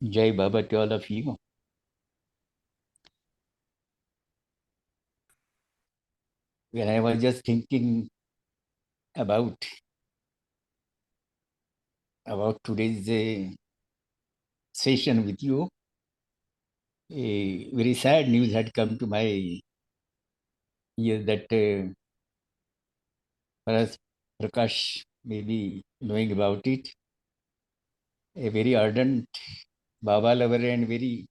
Jai Baba to all of you. When I was just thinking about today's session with you, a very sad news had come to my ear that perhaps Prakash may be knowing about it. A very ardent Baba lover and very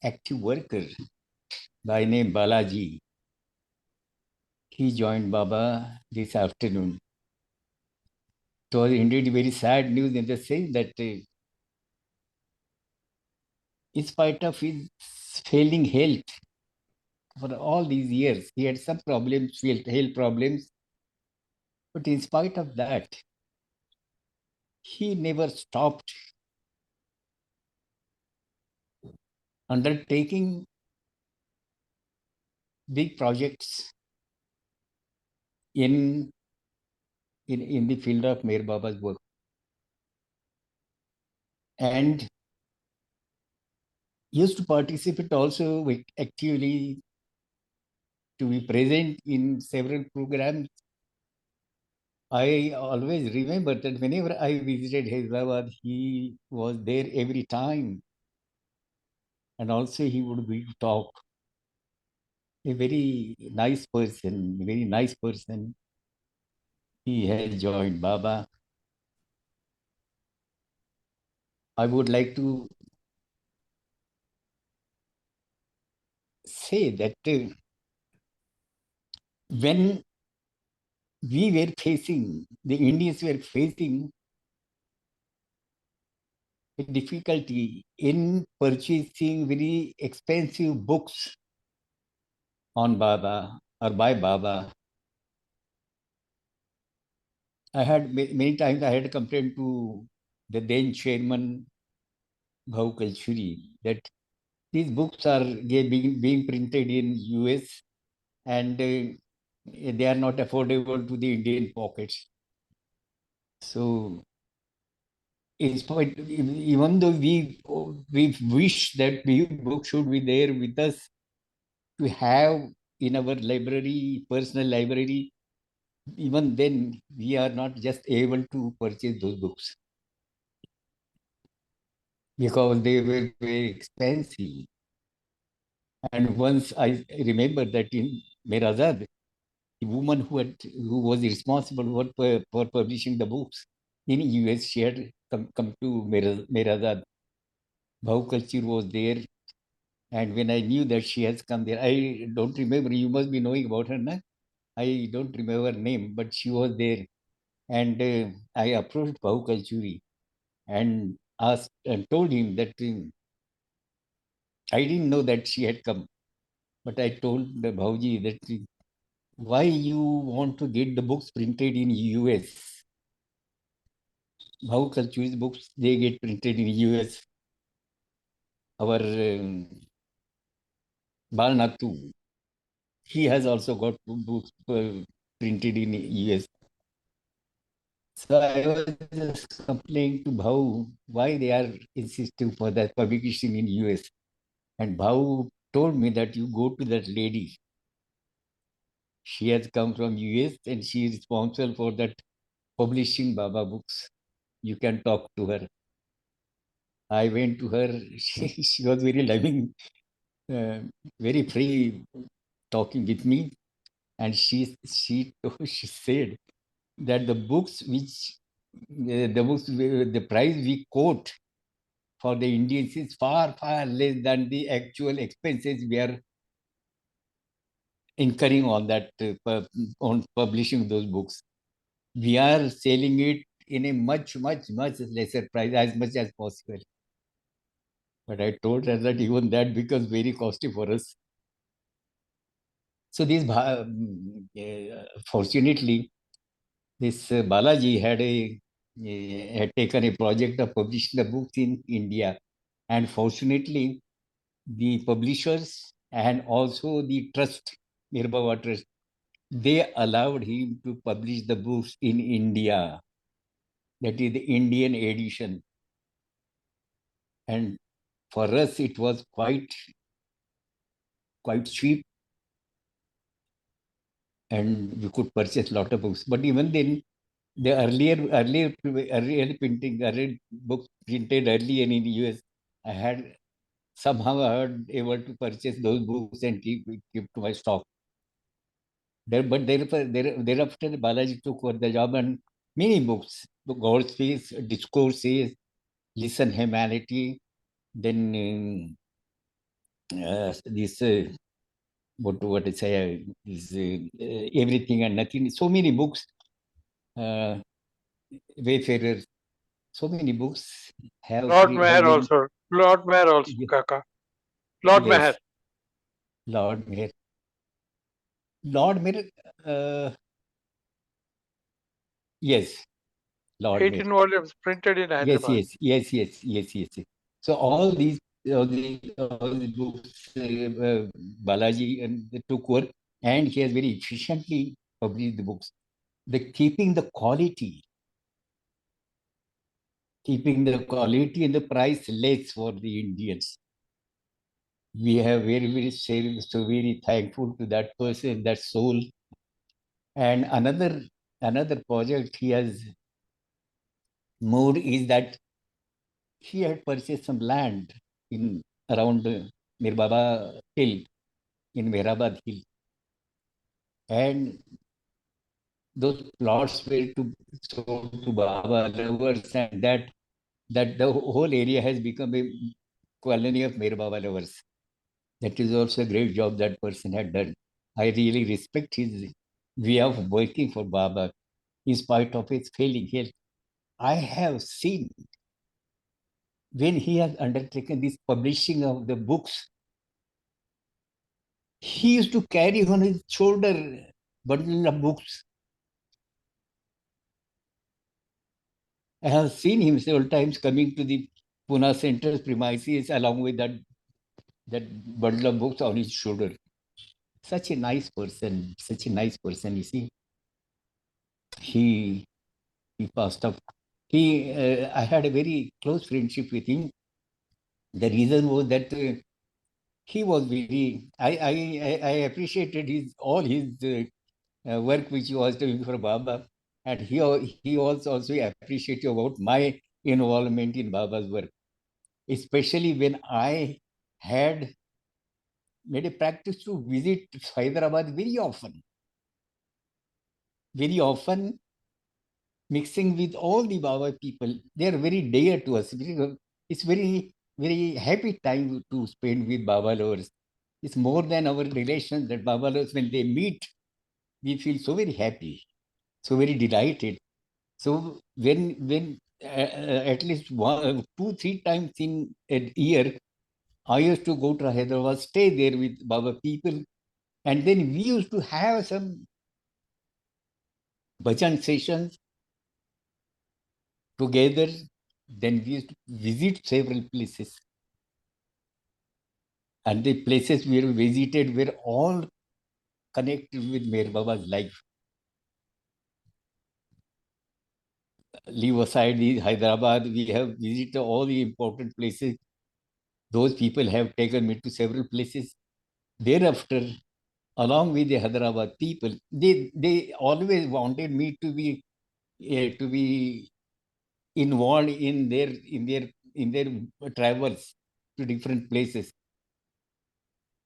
active worker by name Balaji. He joined Baba this afternoon. It was indeed very sad news in the sense that in spite of his failing health, for all these years. He had some problems, health problems, but in spite of that, he never stopped undertaking big projects in, in the field of Meher Baba's work. And used to participate also actively to be present in several programs. I always remember that whenever I visited Hyderabad, he was there every time. And also he would be talk. A very nice person, very nice person. He has joined Baba. I would like to say that when we were facing, the Indians were facing a difficulty in purchasing very expensive books on Baba or by Baba. I had many times I had complained to the then chairman Bhau Kalchuri that these books are being printed in US and they are not affordable to the Indian pockets. So, in spite, even though we wish that the book should be there with us to have in our library, personal library, even then we are not just able to purchase those books because they were very expensive. And once I remember that in Merazad, the woman who was responsible for publishing the books in US, she had come to Merazad. Bhau Culture was there. And when I knew that she has come there, I don't remember, you must be knowing about her, na? I don't remember her name, but she was there. And I approached Bhau Kalchuri and asked and told him that I didn't know that she had come. But I told the Bhauji that why you want to get the books printed in US? Bhau Kalchuri's books, they get printed in US. Our Balnatu, he has also got books printed in US. So I was just complaining to Bhau why they are insisting for that publication in US. And Bhau told me that you go to that lady. She has come from US and she is responsible for that publishing Baba books. You can talk to her. I went to her. She was very loving, uh, very free talking with me. And she said that the books which the price we quote for the Indians is far, far less than the actual expenses we are incurring on that, on publishing those books. We are selling it in a much, much, much lesser price as much as possible. But I told her that even that becomes very costly for us. So fortunately, this Balaji had taken a project of publishing the books in India, and fortunately, the publishers and also the trust, Nirbhava Trust, they allowed him to publish the books in India. That is the Indian edition. and for us it was quite cheap, and we could purchase a lot of books. But even then, the earlier printing, earlier books printed early in the US, I had somehow heard able to purchase those books and keep to my stock. Thereafter, Balaji took over the job, and many books, God's Peace, Discourses, Listen Humanity, then this, what to say, this Everything and Nothing, so many books, uh, Wayfarers, so many books Lord have Mayor been, also. Lord Mayor also, Kaka. Lord Mayor. yes, Lord Mayor. Lord Mayor, uh, yes, Lord Mayor. 18 volumes printed in Yes, Hyderabad. yes. So all these books, Balaji took over, and he has very efficiently published the books. Keeping the quality and the price less for the Indians. We have so very thankful to that person, that soul. And another project he has moved is that he had purchased some land in around Mirbaba Hill, in Mehrabad Hill, and those plots were to sold to Baba lovers, and that the whole area has become a colony of Mir Baba lovers. That is also a great job that person had done. I really respect his way of working for Baba in spite of his failing health. I have seen when he has undertaken this publishing of the books, he used to carry on his shoulder bundle of books. I have seen him several times coming to the Pune Center's premises along with that bundle of books on his shoulder. Such a nice person, you see. He he passed up. I had a very close friendship with him. The reason was that he was very. I appreciated his all his work which he was doing for Baba, and he was also appreciative about my involvement in Baba's work, especially when I had made a practice to visit Hyderabad very often, mixing with all the Baba people. They are very dear to us. It's very happy time to spend with Baba lovers. It's more than our relations that Baba lovers, when they meet, we feel so very happy, so very delighted. So when at least two, three times in a year, I used to go to Hyderabad, stay there with Baba people, and then we used to have some bhajan sessions together. Then we used to visit several places, and the places we visited were all connected with Meher Baba's life. Leave aside the Hyderabad, we have visited all the important places. Those people have taken me to several places. Thereafter, along with the Hyderabad people, they always wanted me to be involved in their travels to different places,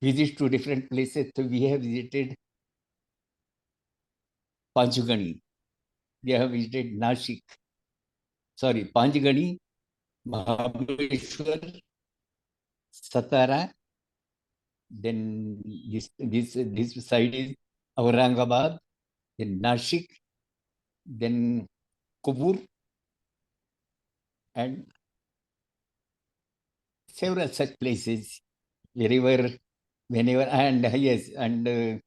visits to different places. So we have visited Panchgani, we have visited Nashik, sorry, Panchgani, Mahabaleshwar, Satara, then this side is Aurangabad, then Nashik, then Kubur, and several such places wherever, whenever, and yes, and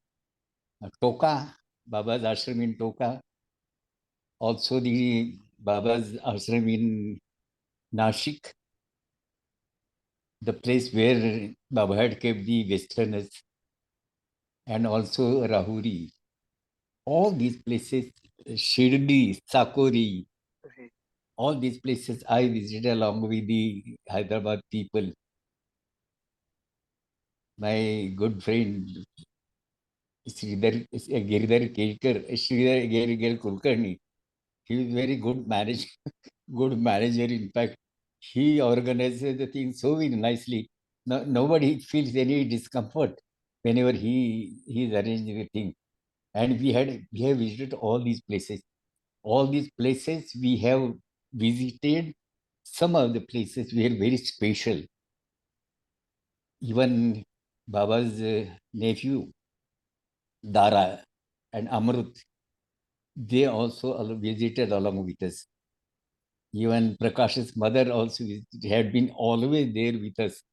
Toka, Baba's ashram in Toka, also the Baba's ashram in Nashik, the place where Baba had kept the Westerners, and also Rahuri. All these places, Shirdi, Sakori, all these places I visited along with the Hyderabad people. My good friend Giridhar Kelkar, Giridhar Kulkarni, he was very good good manager. In fact, he organizes the thing so very nicely. No, nobody feels any discomfort whenever he is arranging the thing. And we have visited all these places. All these places we have visited. Some of the places were very special. Even Baba's nephew Dara and Amrut, they also visited along with us. Even Prakash's mother also had been always there with us.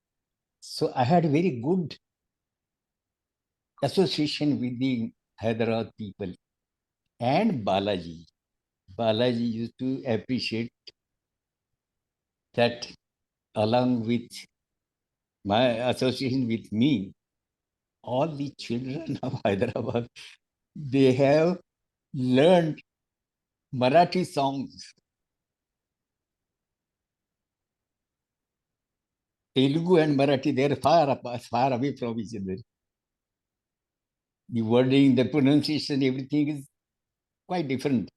So I had a very good association with the Hyderabad people and Balaji. Balaji used to appreciate that along with my association with me, all the children of Hyderabad, they have learned Marathi songs. Telugu and Marathi, they're far away from each other. The wording, the pronunciation, everything is quite different.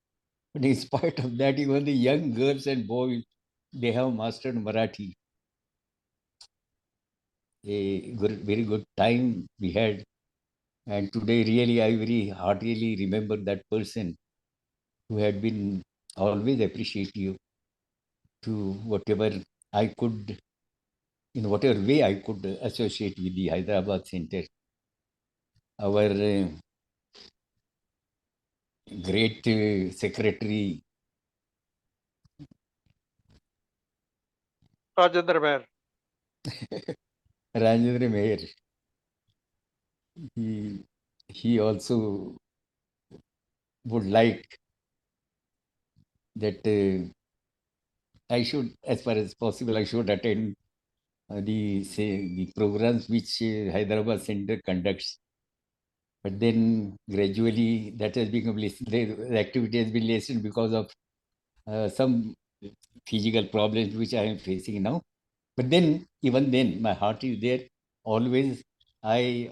But in spite of that, even the young girls and boys, they have mastered Marathi. A very good time we had. And today, really, I very heartily remember that person who had been always appreciative to whatever I could, in whatever way I could associate with the Hyderabad Center. Our great secretary, Rajendra Meher. Rajendra Meher, he also would like that I should, as far as possible, I should attend the programs which Hyderabad Center conducts. But then gradually that has become less, the activity has been lessened because of some physical problems which I am facing now. But then, even then, my heart is there. Always, I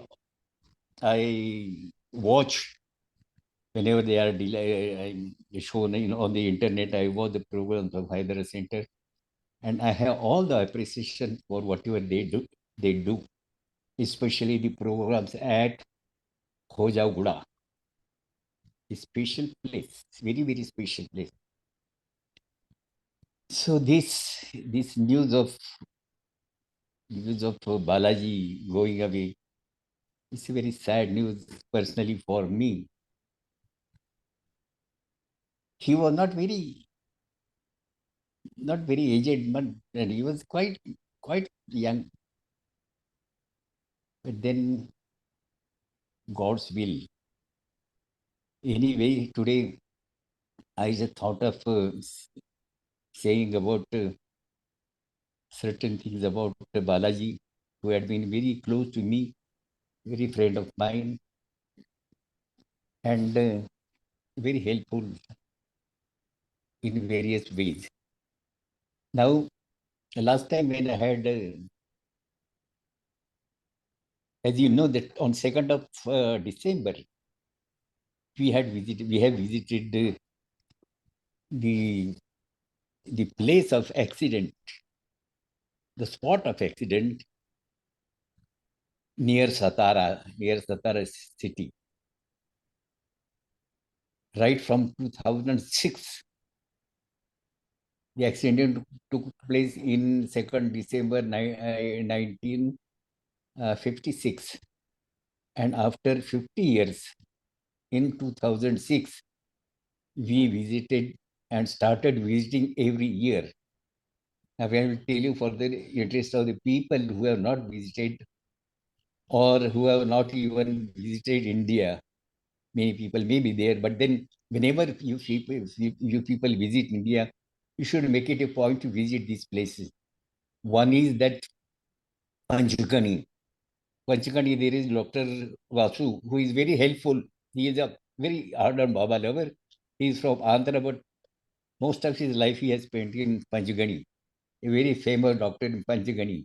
I watch whenever they are shown on the internet. I watch the programs of Hyderabad Center, and I have all the appreciation for whatever they do. They do, especially the programs at Khojaguda, a special place, very special place. So this news of Balaji going away is a very sad news personally for me. He was not very aged, but and he was quite young. But then God's will. Anyway, today I just thought of saying about certain things about Balaji, who had been very close to me, very friend of mine, and very helpful in various ways. Now, last time when I had, as you know, that on 2nd of December, we have visited the the place of accident, the spot of accident near Satara city, right from 2006. The accident took place in 2nd December 1956. And after 50 years, in 2006, we visited and started visiting every year. Now, I will tell you for the interest of the people who have not visited or who have not even visited India. Many people may be there, but then whenever you people visit India, you should make it a point to visit these places. One is that Panchgani. Panchgani, there is Dr. Vasu, who is very helpful. He is a very ardent Baba lover. He is from Andhra, but Most of his life he has spent in Panchgani, a very famous doctor in Panchgani.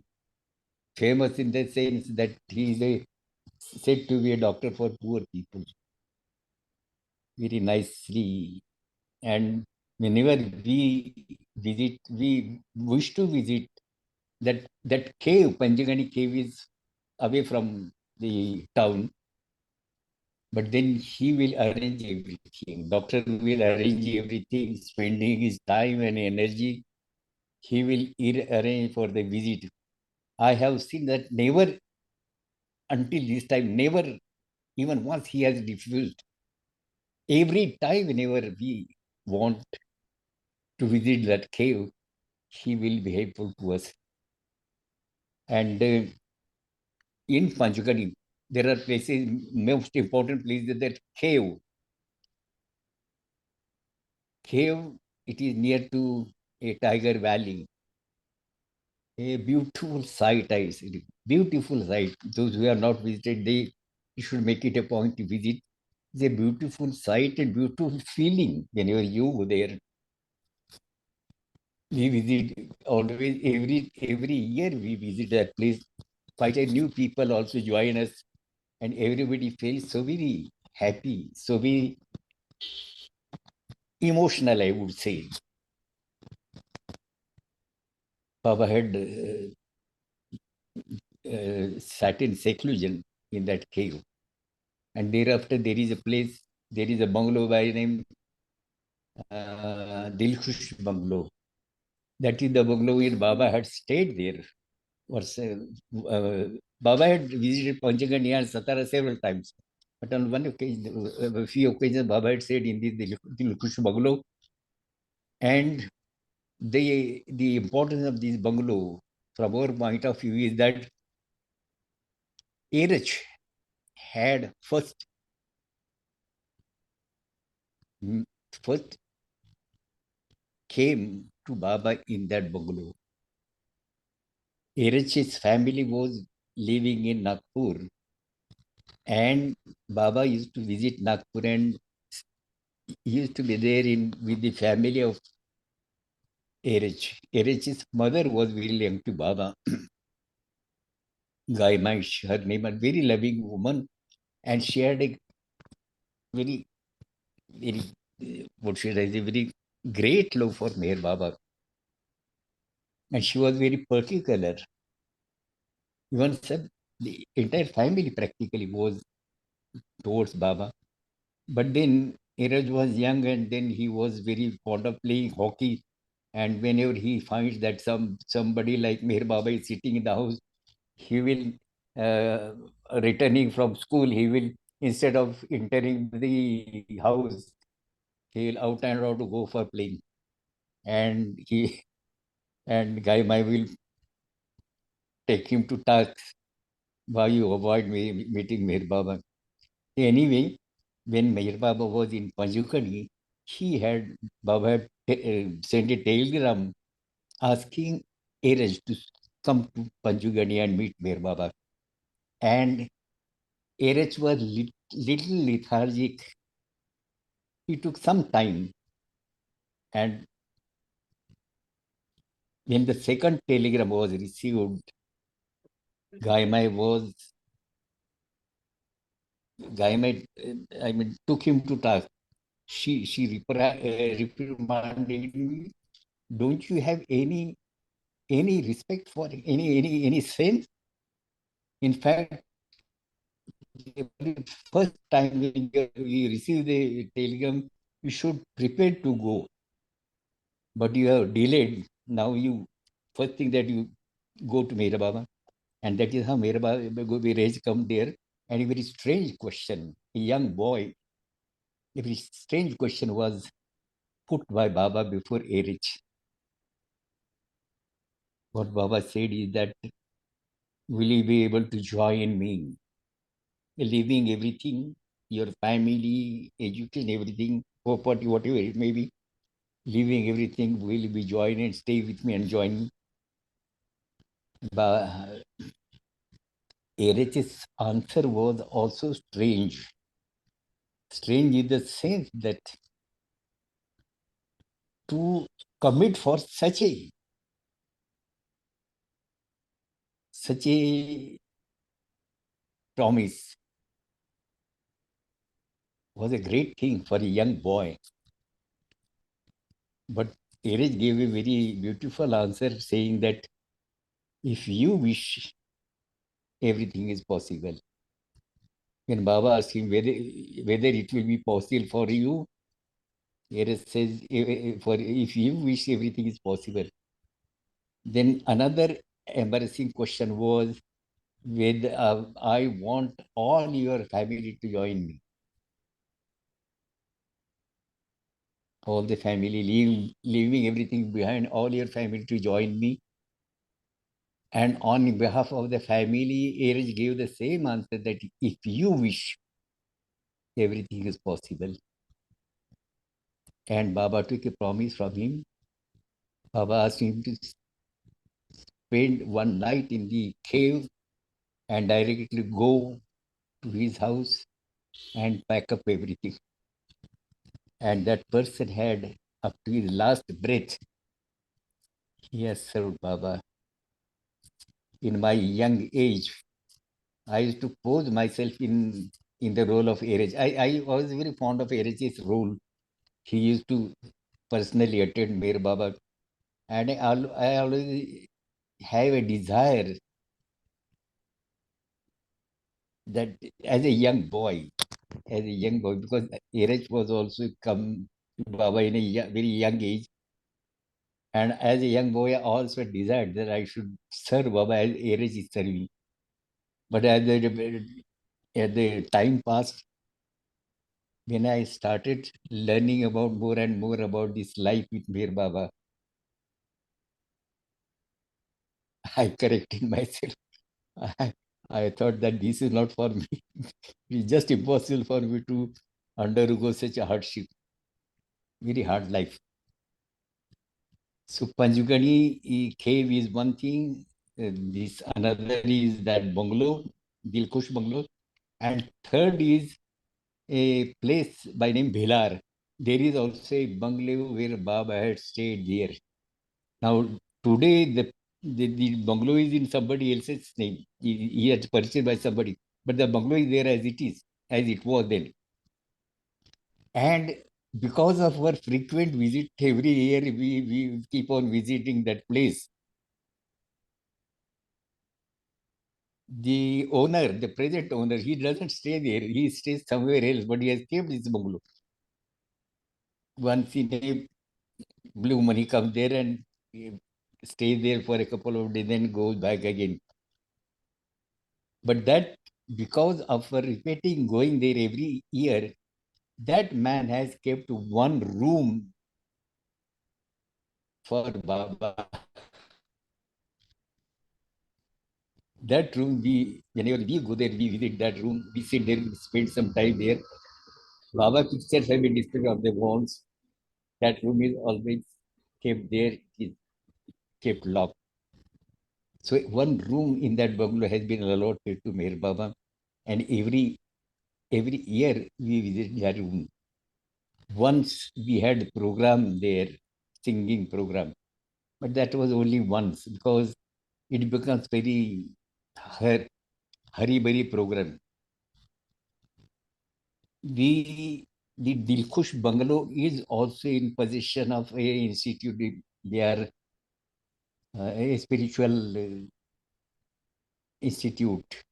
Famous in the sense that he is said to be a doctor for poor people. Very nicely. And whenever we wish to visit that cave, Panchgani cave is away from the town, but then he will arrange everything. Doctor will arrange everything, spending his time and energy. He will arrange for the visit. I have seen that never until this time, never even once he has refused. Every time, whenever we want to visit that cave, he will be helpful to us. And in Panchgani, there are places, most important place is that cave. Cave, it is near to a tiger valley. A beautiful sight, I say. Beautiful sight. Those who have not visited, they should make it a point to visit. It's a beautiful sight and beautiful feeling whenever you go there. We visit always every year we visit that place. Quite a new people also join us, and everybody feels so very happy, so very emotional, I would say. Baba had sat in seclusion in that cave. And thereafter, there is a place, there is a bungalow by name Dilkhush Bungalow. That is the bungalow where Baba had stayed there. Or Baba had visited Panchgani and Satara several times. But on one occasion, a few occasions, Baba had stayed in the Dilkhush Bungalow. And the importance of this bungalow, from our point of view, is that Erich had first came to Baba in that bungalow. Erich's family was living in Nagpur, and Baba used to visit Nagpur, and he used to be there in with the family of Erich. Erich's mother was very young to Baba. Gaimaish, her name, a very loving woman, and she had a very, very, what should I say, very great love for Meher Baba. And she was very particular. Even said the entire family practically was towards Baba. But then Iraj was young and then he was very fond of playing hockey. And whenever he finds that somebody like Meher Baba is sitting in the house, he will returning from school, he will instead of entering the house, he will out and out to go for playing. And he and Guy Mai will take him to task. Why you avoid meeting Meher Baba? Anyway, when Meher Baba was in Panjukani, Baba had sent a telegram asking Eraj to come to Panjugani and meet Meher Baba. And Eraj was little lethargic. He took some time. And when the second telegram was received, Gaimai was Gaimai, took him to task. She reprimanded me. Don't you have any respect for any sense? In fact, the very first time when you receive the telegram, you should prepare to go, but you have delayed. Now you first thing that you go to Mera Baba, and that is how Mera Baba Viraj come there. And a very strange question, a young boy, a very strange question was put by Baba before Erich. What Baba said is that, will you be able to join me? Leaving everything, your family, education, everything, property, whatever it may be, leaving everything, will be join and stay with me and join me. But Erich's answer was also strange. Strange in the sense that to commit for such a promise was a great thing for a young boy. But Erich gave a very beautiful answer saying that if you wish, everything is possible. When Baba asked him whether it will be possible for you, Erich says, for if you wish, everything is possible. Then another embarrassing question was whether I want all your family to join me. All the family, leaving everything behind, all your family to join me. And on behalf of the family, Erich gave the same answer that if you wish, everything is possible. And Baba took a promise from him. Baba asked him to spend one night in the cave and directly go to his house and pack up everything. And that person had, up to his last breath, he has served Baba. In my young age, I used to pose myself in the role of Erich. I was very fond of Erich's role. He used to personally attend Mir Baba. And I always have a desire that as a young boy, because Erich was also come to Baba in a very young age. And as a young boy, I also desired that I should serve Baba as Erich is serving. But as the time passed, when I started learning about more and more about this life with Mir Baba, I corrected myself. I, I thought that this is not for me. It's just impossible for me to undergo such a hardship, very hard life. So Panjugani cave is one thing. This another is that bungalow, Dilkush bungalow, and third is a place by name Bhelar. There is also a bungalow where Baba had stayed there. Now today the bungalow is in somebody else's name. He has purchased by somebody, but the bungalow is there as it is, as it was then. And because of our frequent visit every year, we keep on visiting that place. The owner, the present owner, he doesn't stay there. He stays somewhere else, but he has kept his bungalow. Once in a blue moon, he comes there and he stays there for a couple of days, then goes back again. But that, because of our repeating going there every year, that man has kept one room for Baba. That room, whenever we go there, we visit that room, we sit there, we spend some time there. Baba pictures have been displayed on the walls. That room is always kept there, it is kept locked. So one room in that bungalow has been allotted to Meher Baba, and every year we visit that room. Once we had a program there, singing program, but that was only once because it becomes very hurry program. The Dilkush bungalow is also in possession of a institute. They are a spiritual institute.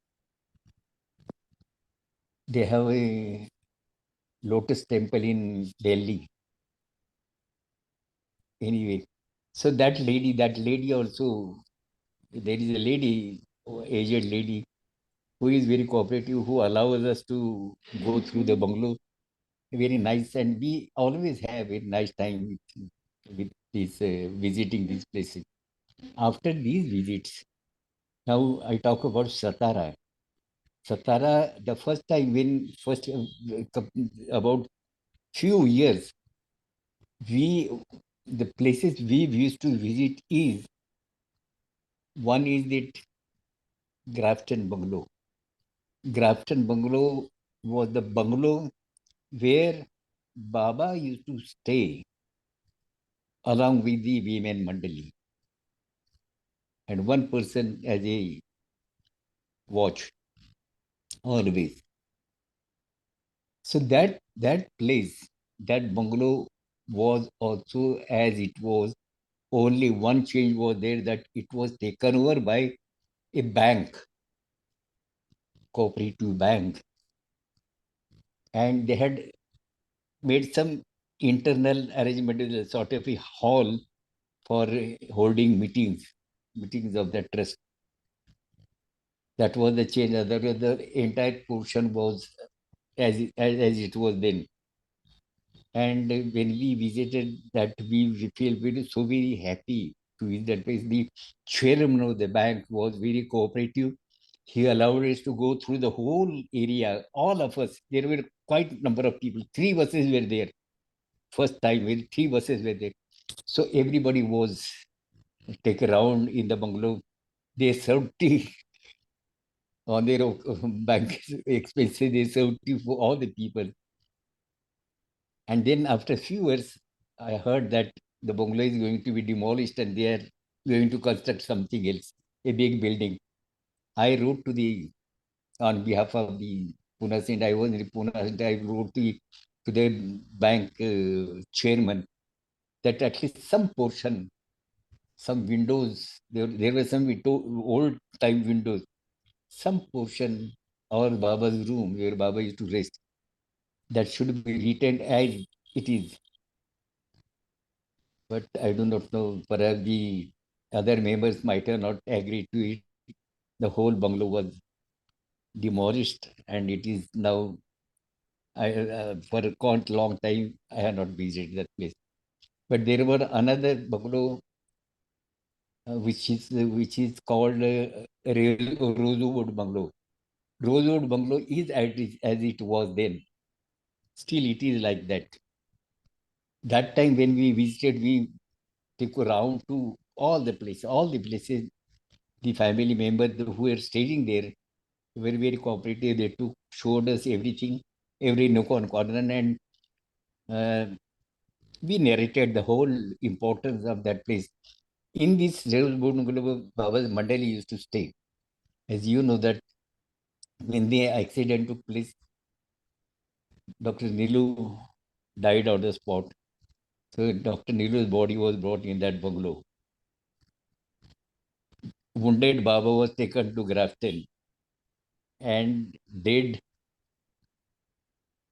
They have a lotus temple in Delhi. Anyway, so that lady also, there is a lady, aged lady, who is very cooperative, who allows us to go through the bungalow. Very nice, and we always have a nice time with this visiting these places. After these visits, now I talk about Satara. Satara, the first time when first about few years, we the places we used to visit is one is the Grafton Bungalow. Grafton Bungalow was the bungalow where Baba used to stay along with the women Mandali, and one person as a watch always. So that place, that bungalow was also as it was. Only one change was there, that it was taken over by a bank, cooperative bank, and they had made some internal arrangement, with a sort of a hall for holding meetings of the trust. That was the change. Otherwise, the entire portion was as it was then. And when we visited that, we feel so very happy to visit that place. The chairman of the bank was very cooperative. He allowed us to go through the whole area, all of us. There were quite a number of people. 3 buses were there. First time, when 3 buses were there. So everybody was taken around in the bungalow. They served tea on their bank expenses. They served tea for all the people. And then after a few years, I heard that the bungalow is going to be demolished and they are going to construct something else, a big building. I wrote on behalf of the Pune Saint, I was in Pune, and I wrote to the bank chairman that at least some portion, some windows, there were some old time windows, some portion, our Baba's room where Baba used to rest, that should be retained as it is. But I do not know, perhaps the other members might have not agreed to it. The whole bungalow was demolished, and it is now, for a quite long time, I have not visited that place. But there were another bungalow, which is called Rosewood Bungalow. Rosewood Bungalow is as it was then. Still, it is like that. That time when we visited, we took around to all the places. The family members who were staying there were very cooperative. They showed us everything, every nook and corner, and uh, we narrated the whole importance of that place. In this Baba Mandali used to stay. As you know that when the accident took place, Dr. Nilu died on the spot. So Dr. Nilu's body was brought in that bungalow. Wounded Baba was taken to Grafton, and dead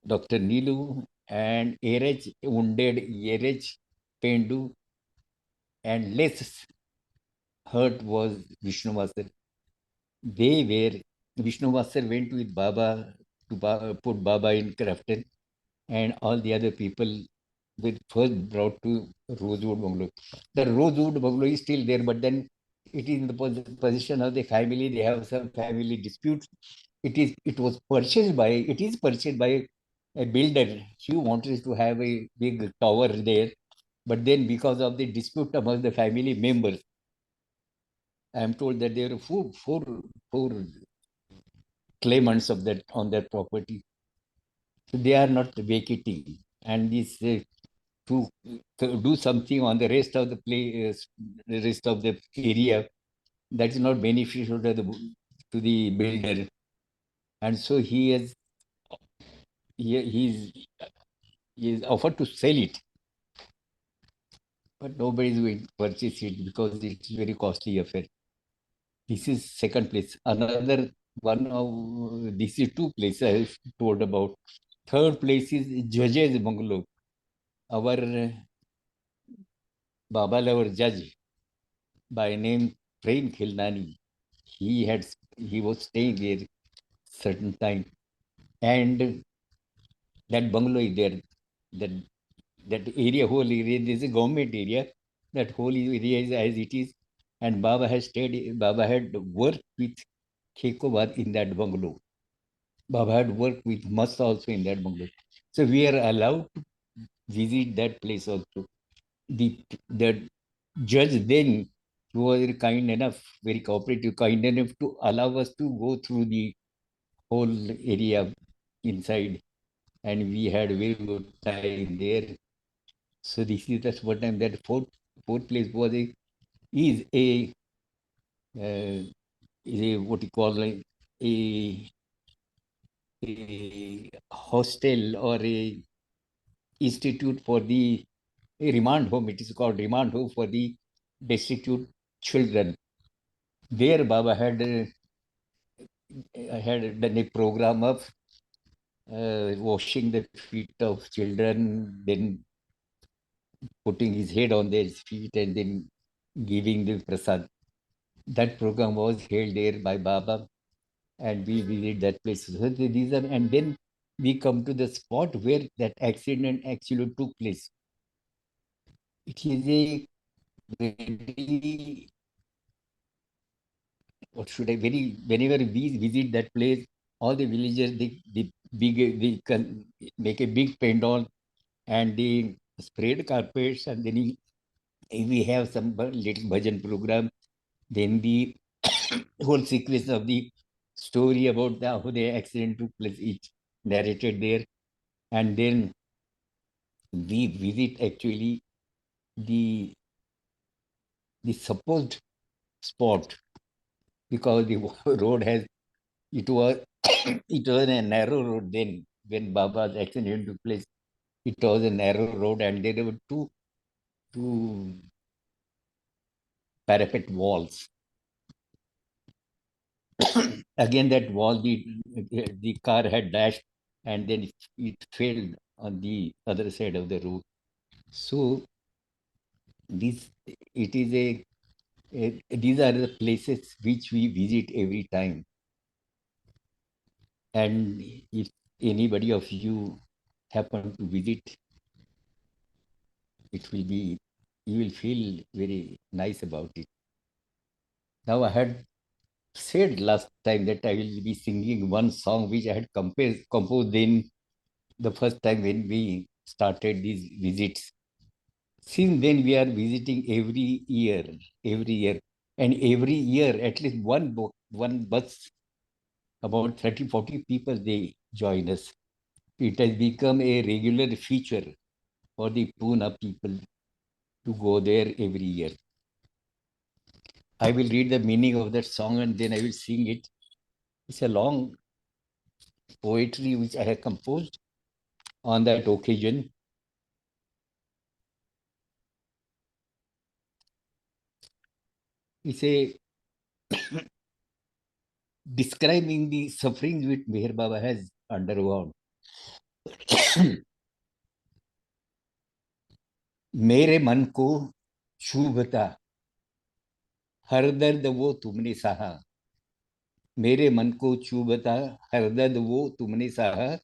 Dr. Nilu and Erech, wounded Erech, Pendu, and less hurt was Vishnu Master. They Vishnu Master went with Baba to put Baba in Crafton, and all the other people were first brought to Rosewood Bungalow. The Rosewood Bungalow is still there, but then it is in the position of the family. They have some family disputes. It is purchased by a builder. He wanted to have a big tower there, but then because of the dispute among the family members, I am told that there are four claimants of that on that property. So they are not vacating, and this to do something on the rest of the place, the rest of the area, that is not beneficial to the builder, and so he's he is offered to sell it, but nobody is going to purchase it because it's very costly affair. This is second place. Another one of this is two places I told about. Third place is Judge's Bungalow. Our Baba our judge by name Prem Khilnani. He was staying there certain time, and that bungalow is there. That whole area, this is a government area. That whole area is as it is, and Baba has stayed. Baba had worked with Khekobar in that bungalow. Baba had worked with Mas also in that bungalow. So we are allowed to visit that place also. The judge then, who was very kind enough, very cooperative, kind enough to allow us to go through the whole area inside, and we had very good time there. So this is the one time that fourth place was is a is a what you call like a a hostel or a institute for the a remand home. It is called remand home for the destitute children. There, Baba had done a program of washing the feet of children, then putting his head on their feet, and then giving the prasad. That program was held there by Baba, and we visit that place. So these are, and then we come to the spot where that accident actually took place. It is a very, what should I, very, whenever we visit that place, all the villagers, they can make a big pendant and they spread carpets, and then we have some little bhajan program. Then the whole sequence of the story about how the accident took place, each narrated there. And then we visit actually the the supposed spot, because the road has, it was it was a narrow road then when Baba's accident took place. It was a narrow road, and there were two parapet walls. Again, that wall, the car had dashed, and then it failed on the other side of the road. So this it is these are the places which we visit every time. And if anybody of you happen to visit, it will be, you will feel very nice about it. Now, I had said last time that I will be singing one song which I had composed in the first time when we started these visits. Since then, we are visiting every year, and every year at least one bus, about 30, 40 people, they join us. It has become a regular feature for the Pune people to go there every year. I will read the meaning of that song and then I will sing it. It's a long poetry which I have composed on that occasion. It's a describing the sufferings which Meher Baba has undergone. मेरे मन को छूबता हर दर्द वो तुमने सहा, मेरे मन को छूबता हर दर्द वो तुमने सहा,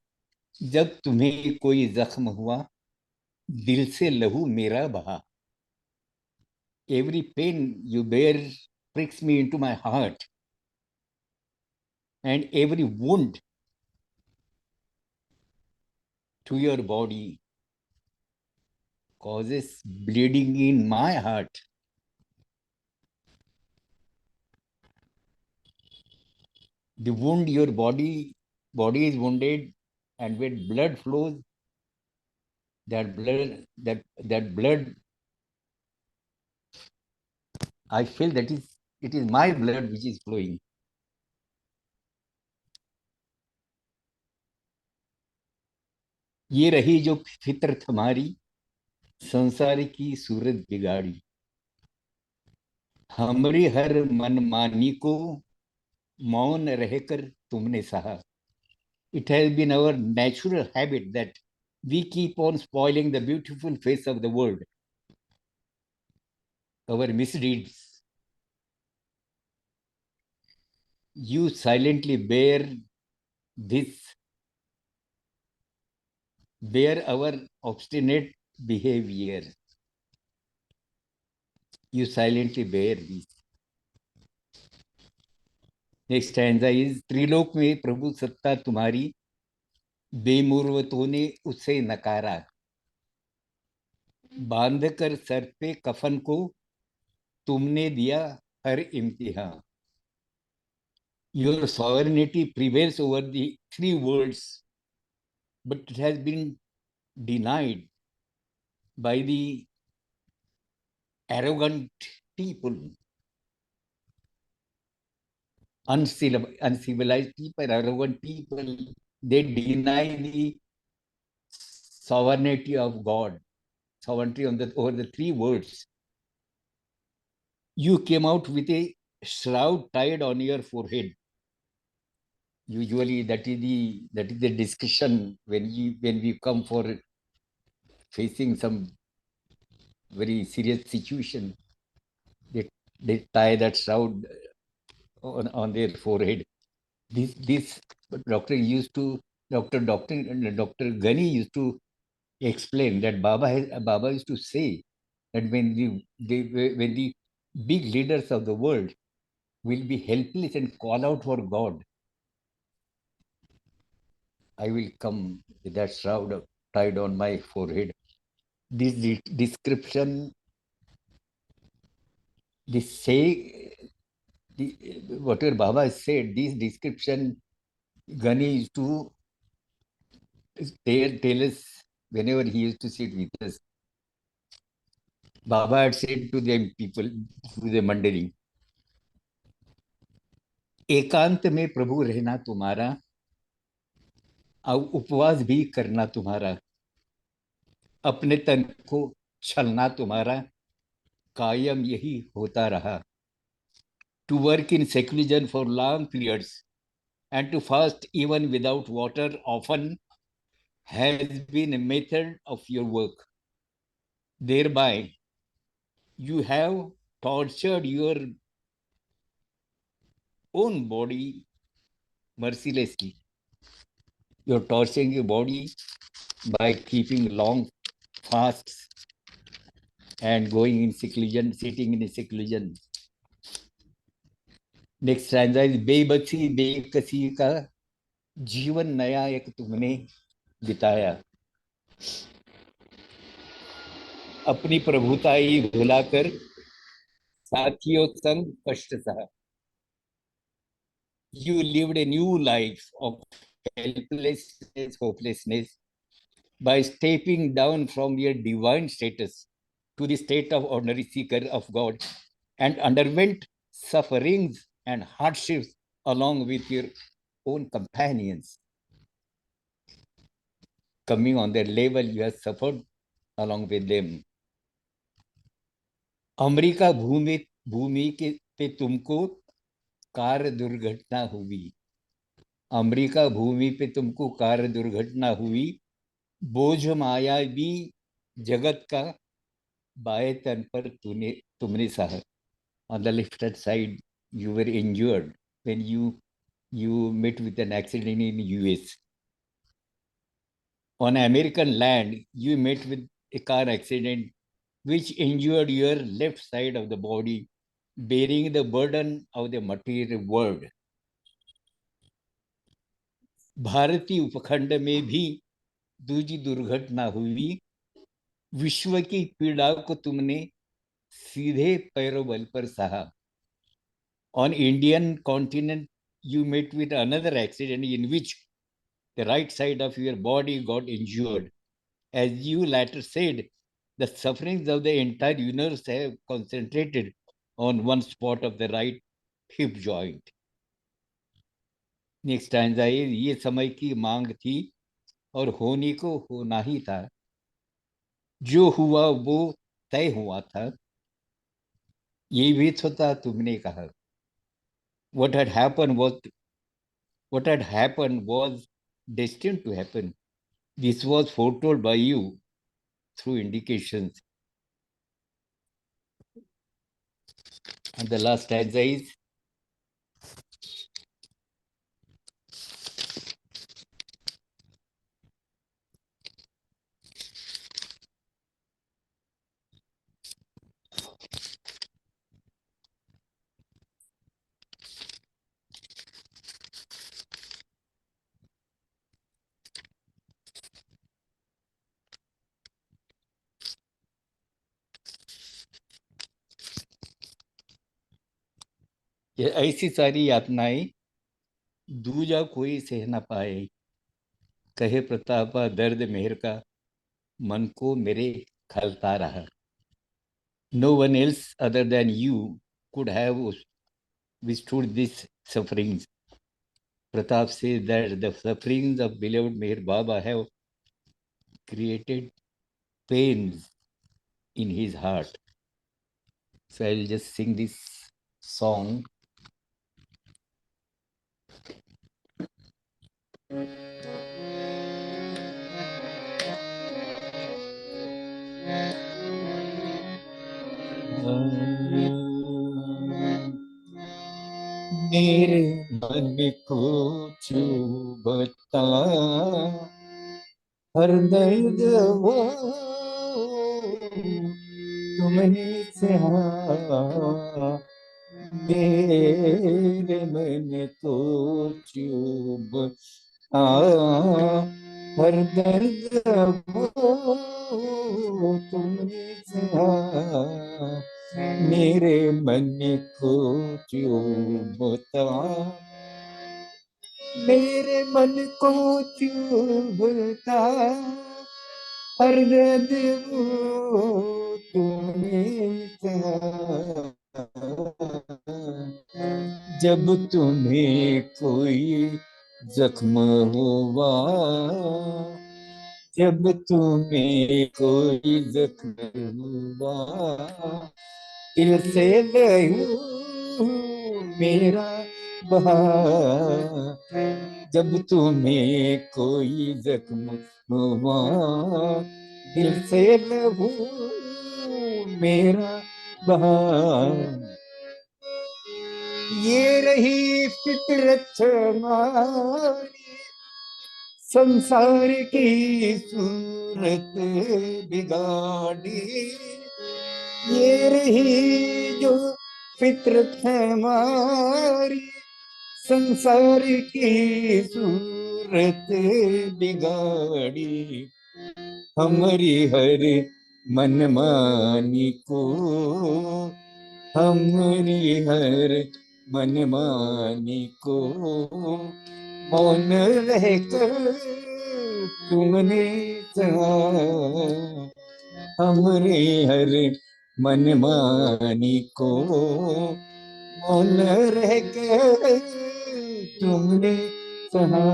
जब तुम्हें कोई जख्म हुआ दिल से लहू मेरा बहा. Every pain you bear pricks me into my heart, and every wound to your body causes bleeding in my heart. The wound, your body is wounded, and when blood flows, that blood, I feel that it is my blood which is flowing. ये रही जो फितरत हमारी, संसार की सूरत बिगाड़ी, हमारी हर मनमानी को मौन रहकर तुमने सहा. It has been our natural habit that we keep on spoiling the beautiful face of the world, our misdeeds. You silently this, bear our obstinate behavior. You silently bear this. Next stanza is, Trilok में प्रभु सत्ता तुम्हारी, बेमुरवतों ने उसे नकारा, बांध कर sir पे कफन को तुमने दिया हर इम्तिहान. Your sovereignty prevails over the three worlds, but it has been denied by the arrogant people, uncivilized people, arrogant people. They deny the sovereignty of God, sovereignty on over the three words. You came out with a shroud tied on your forehead. Usually, that is the discussion when we come for facing some very serious situation. They they tie that shroud on their forehead. This doctor used to Dr. Ghani used to explain that Baba used to say that when the big leaders of the world will be helpless and call out for God, I will come with that shroud tied on my forehead. This description, this say, whatever Baba said, this description Ghani used to tell us whenever he used to sit with us. Baba had said to them people, to the Mandali, एकांत में प्रभु रहना तुम्हारा, और उपवास भी करना तुम्हारा, अपने तन को छलना तुम्हारा, कायम यही होता रहा. To work in seclusion for long periods and to fast even without water often has been a method of your work. Thereby, you have tortured your own body mercilessly. You're torturing your body by keeping long fasts and going in seclusion, sitting in seclusion. Next stanza is बेबसी बेकसी का जीवन नया एक तुमने बिताया, अपनी प्रभुताई भुलाकर साथियों संग कष्ट सहा. You lived a new life of helplessness, hopelessness by stepping down from your divine status to the state of ordinary seeker of God, and underwent sufferings and hardships along with your own companions. Coming on their level, you have suffered along with them. America भूमि के पे तुमको car दुर्घटना हुई. America भूमि पे तुमको car दुर्घटना हुई. बोझ मायावी जगत का बाएं तन पर तुमने सहा. On the left hand side, you were injured when you met with an accident in US. On American land, you met with a car accident which injured your left side of the body, bearing the burden of the material world. भारतीय उपखंड में भी दूसरी दुर्घटना हुई. विश्व की पीड़ा को तुमने सीधे पैरों बल पर सहा. On Indian continent, you met with another accident in which the right side of your body got injured. As you later said, the sufferings of the entire universe have concentrated on one spot of the right hip joint. Next stanza ये समय की मांग थी और होने को होना ही था. जो हुआ वो तय हुआ था, ये भी तो था तुमने कहा. What had happened was destined to happen. This was foretold by you through indications. And the last stanza is, ये ऐसी सारी यातनाएं दूजा कोई सह न पाए. कहे प्रतापा दर्द मेहर का मन को मेरे खलता रहा. No one else other than you could have withstood these sufferings. Pratap says that the sufferings of beloved Meher Baba have created pains in his heart. So I'll just sing this song. मेरे मन को चुभता हर दर्द वो तुमने सहा. मेरे मन को चुभता हर दर्द वो तुमने सहा. मेरे मन को चुभता मेरे मन को चुभता हर दर्द वो तुमने सहा. जब तुम्हें कोई जख्म हुआ जब तुम्हें कोई जख्म हुआ दिल से लहू मेरा बहा. जब तुम्हें कोई जख्म हुआ दिल से लहू मेरा बहा. ये रही फितरत हमारी संसार की सूरत बिगाड़ी. ये रही जो फितरत हमारी संसार की सूरत बिगाड़ी. हमारी हर मनमानी को हमारी हर मनमानी को मौन रहकर तुमने सहा. हमरे हर मनमानी को मौन रहकर तुमने सहा.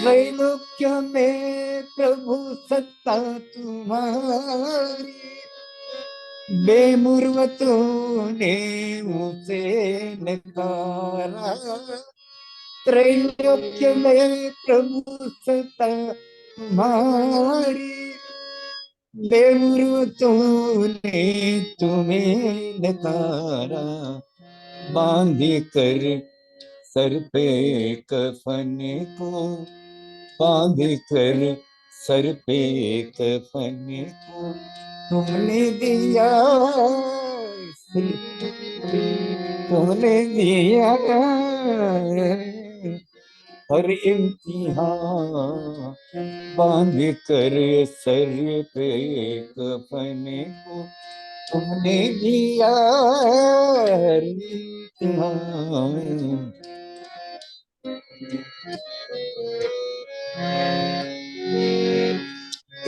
त्रैलोक्य में प्रभु सत्ता तुम्हारी बेमुर्वतों ने उसे नकारा. त्रैलोक्य में प्रभु सत्ता तुम्हारी बेमुर्वतों ने तुम्हें नकारा. बांध कर सर पे कफन को बांध कर सर पे कफन को तुमने दिया तुमने दिया हर इम्तिहान. बांध कर सर पे कफन को तुमने दिया हर इम्तिहान.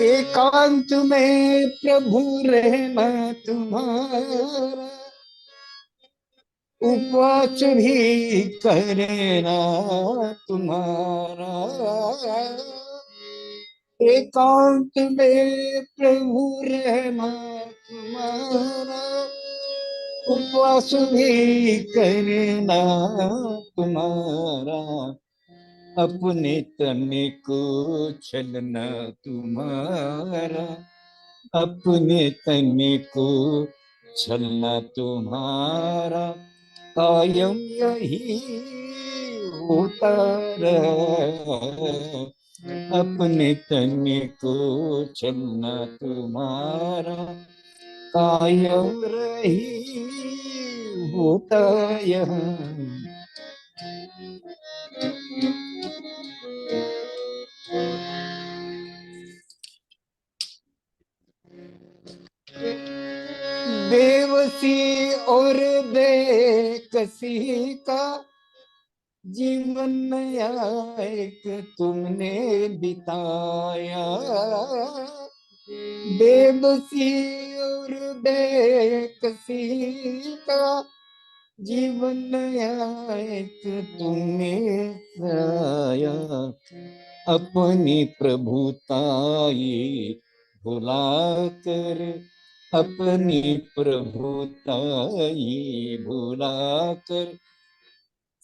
एकांत में प्रभु रहना तुम्हारा उपवास भी करना तुम्हारा. एकांत में प्रभु रहना तुम्हारा उपवास भी करना तुम्हारा. अपने तन को छलना तुम्हारा अपने तन को छलना तुम्हारा. कायम यही होता रहा. अपने तन को छलना तुम्हारा कायम रही होता यहाँ. बेवसी और बेकसी का जीवन नया एक तुमने बिताया, बेबसी और बेकसी का जीवन नया एक तुमने सराया। अपनी प्रभुताई भुला कर, अपनी प्रभुताई भुला कर,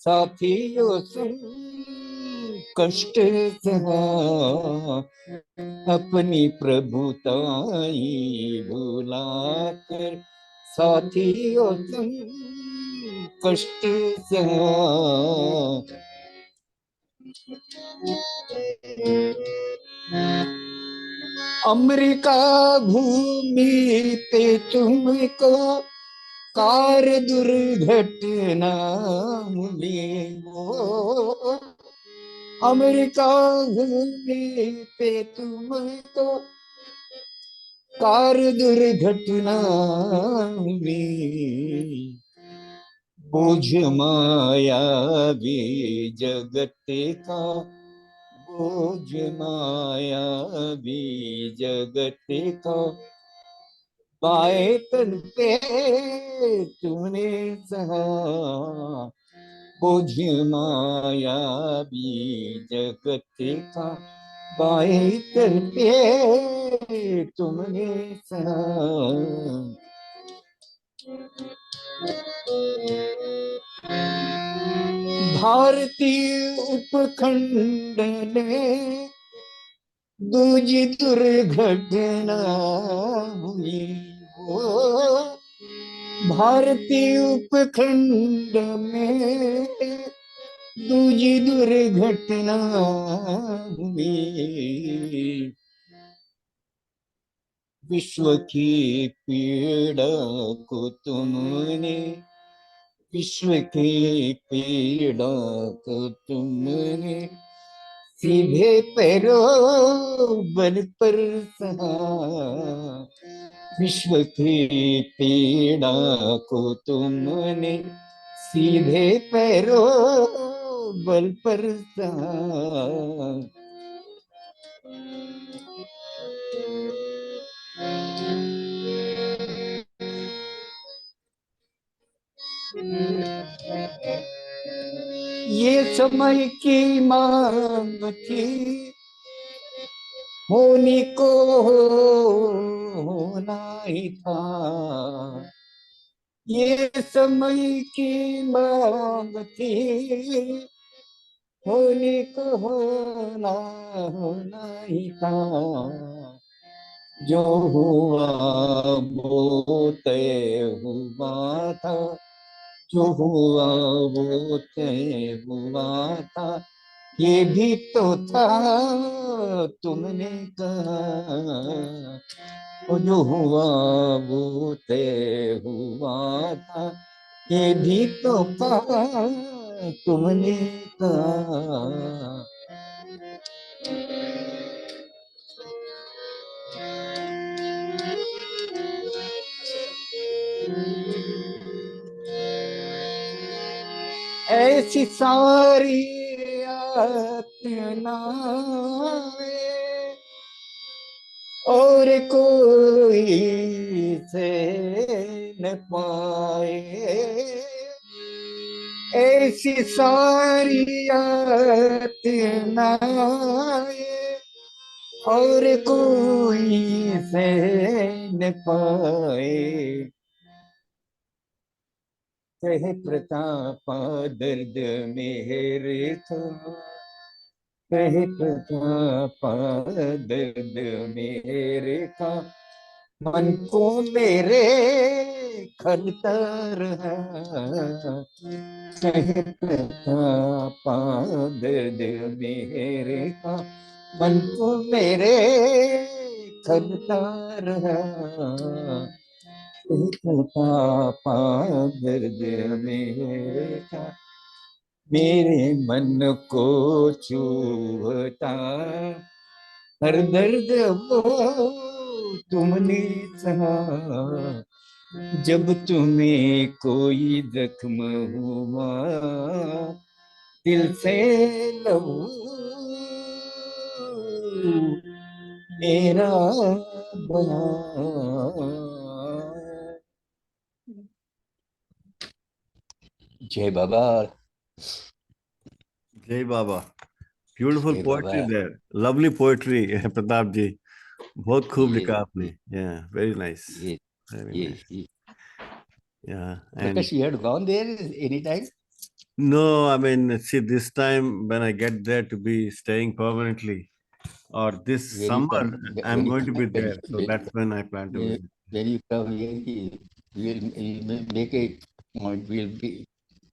साथियों सुन कष्ट सहा, अपनी प्रभुताई भुला कर, साथियों तुम कष्ट सहा। अमेरिका भूमि पे तुमको कार दुर्घटना मिली, वो अमेरिका भूमि पे तुमको कार दुर्घटना हुई। बोझ माया भी जगत का, बोझ माया भी जगत का, पाए तन पे तूने सहा। बोझ माया भी जगत का, पाए तन पे तुमने सहा। भारतीय उपखंड ने दूजी दुर्घटना हुई, वो भारतीय उपखंड में दूजी दुर्घटना हुई। विश्व की पीड़ा को तुमने, विश्व की पीड़ा को तुमने सीधे पैरों बल पर सहा। विश्व की पीड़ा को तुमने सीधे पैरों बल पर सहा। ये समय की मांग थी, होने को होना ही था। ये समय की मांग थी, होने को होना ही था। जो हुआ वो तय हुआ था, जो हुआ वो तय हुआ था। ये भी तो था तुमने कहा, जो हुआ वो तय हुआ था। ये भी तो कहा तुमने कहा। ऐसी सारी यातनाएं और कोई से न पाए, ऐसी सारी यातनाएं और कोई से न पाए। कहे प्रताप दर्द मेरे था, कहे प्रताप दर्द मेरे का, मन को मेरे खलता रहा। कहे प्रताप दर्द मेरे का, मन को मेरे खलता रहा। पापा दर्द मेरे का, मेरे मन को छूता हर दर्द वो तुमने सहा। जब तुम्हें कोई जख्म हुआ, दिल से लहू मेरा बयां। जय बाबा। Jai Baba. Beautiful जय poetry Baba. there. Lovely poetry, Pratap ji. बहुत खूब ये लिखा आपने. Yeah, very nice. ये Very ये, nice. ये. Yeah, and Prakash, you had gone there anytime? no, I mean, see, this time when I get there to be staying permanently, or this When you summer, come, I'm going to be when there. So that's when I plan to visit. when you come here, we'll make a point. We'll be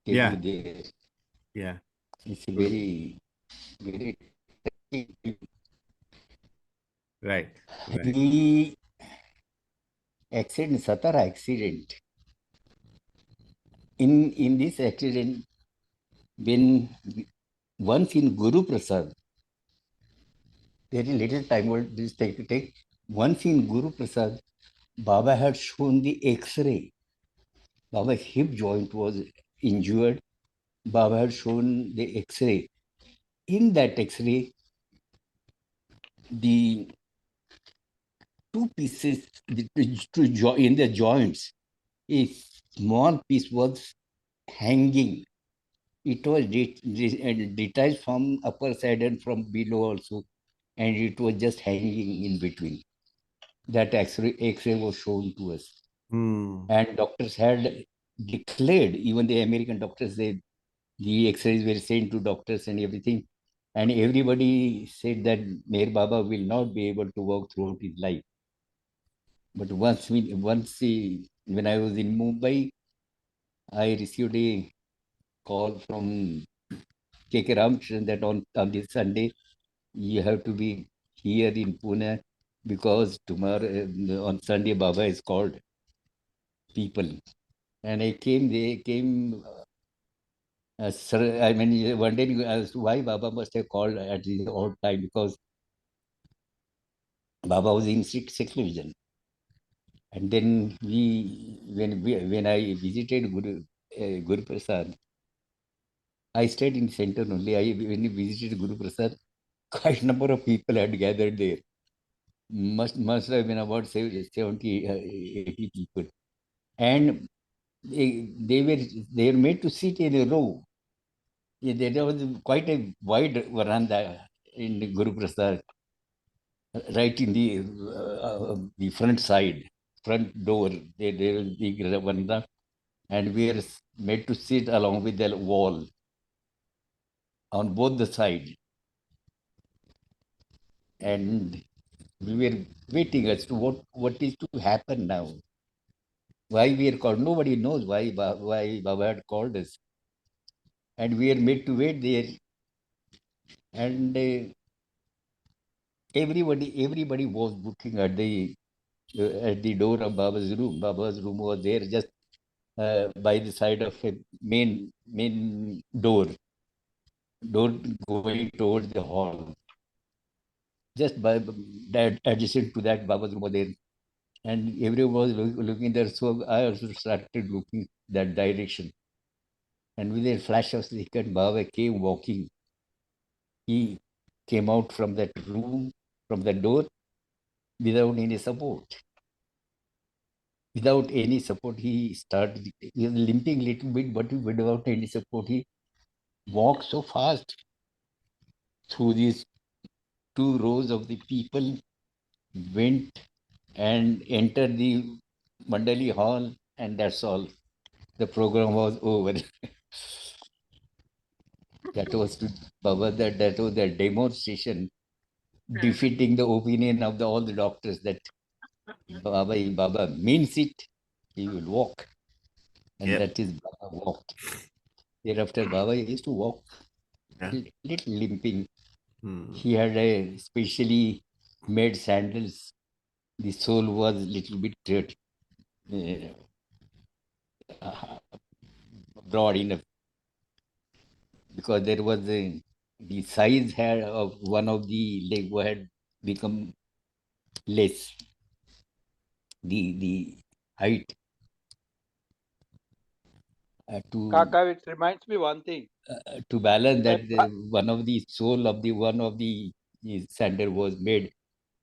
take you Yeah, there. yeah. It's a Cool. very. Right, right. He accident, Satara accident. In this accident, when once in Guruprasad, very little time will this take to take. Once in Guruprasad, Baba had shown the X-ray. Baba's hip joint was injured. Baba had shown the X-ray. In that X-ray, the two pieces in the joints, a small piece was hanging. It was detached from upper side and from below also, and it was just hanging in between. That X-ray was shown to us, Hmm. and doctors had declared. Even the American doctors, the X-rays were sent to doctors and everything, and everybody said that Meher Baba will not be able to walk throughout his life. But when I was in Mumbai, I received a call from K.K. Ramchandran that on this Sunday you have to be here in Pune because tomorrow on Sunday Baba is called people. And I came. They came. Sir, I mean, wondering as to why Baba must have called at the odd time because Baba was in seclusion. And then when I visited Guru Prasad, I stayed in center only. When we visited Guru Prasad, quite number of people had gathered there. Must have been about 70, 80 people. And they were made to sit in a row. Yeah, there was quite a wide veranda in the Guru Prasad, right in the front side, front door. There was the veranda, and we are made to sit along with the wall on both the sides. And we were waiting as to what is to happen now. Why we are called? Nobody knows why Baba had called us, and we are made to wait there. And everybody was looking at the door of Baba's room. Baba's room was there just by the side of a main door going towards the hall. Just by that adjacent to that, Baba's room was there, and everyone was looking there. So I also started looking that direction, and with a flash of second, Baba came walking. He came out from that room, from the door, without any support. Without any support, he was limping a little bit, but without any support, he walked so fast through these two rows of the people, went and entered the Mandali hall, and that's all. The program was over. That was to Baba, that was the demonstration defeating the opinion of all the doctors that Baba means it, he will walk. And Yep. that is Baba walked. Thereafter, Baba used to walk Yeah. little limping. Hmm. He had a specially made sandals. The sole was little bit uh, broad enough because there was the size had of one of the leg had become less. The height to Kaka, it reminds me one thing. balance that When Bha- one of the sole of the one of the sandal was made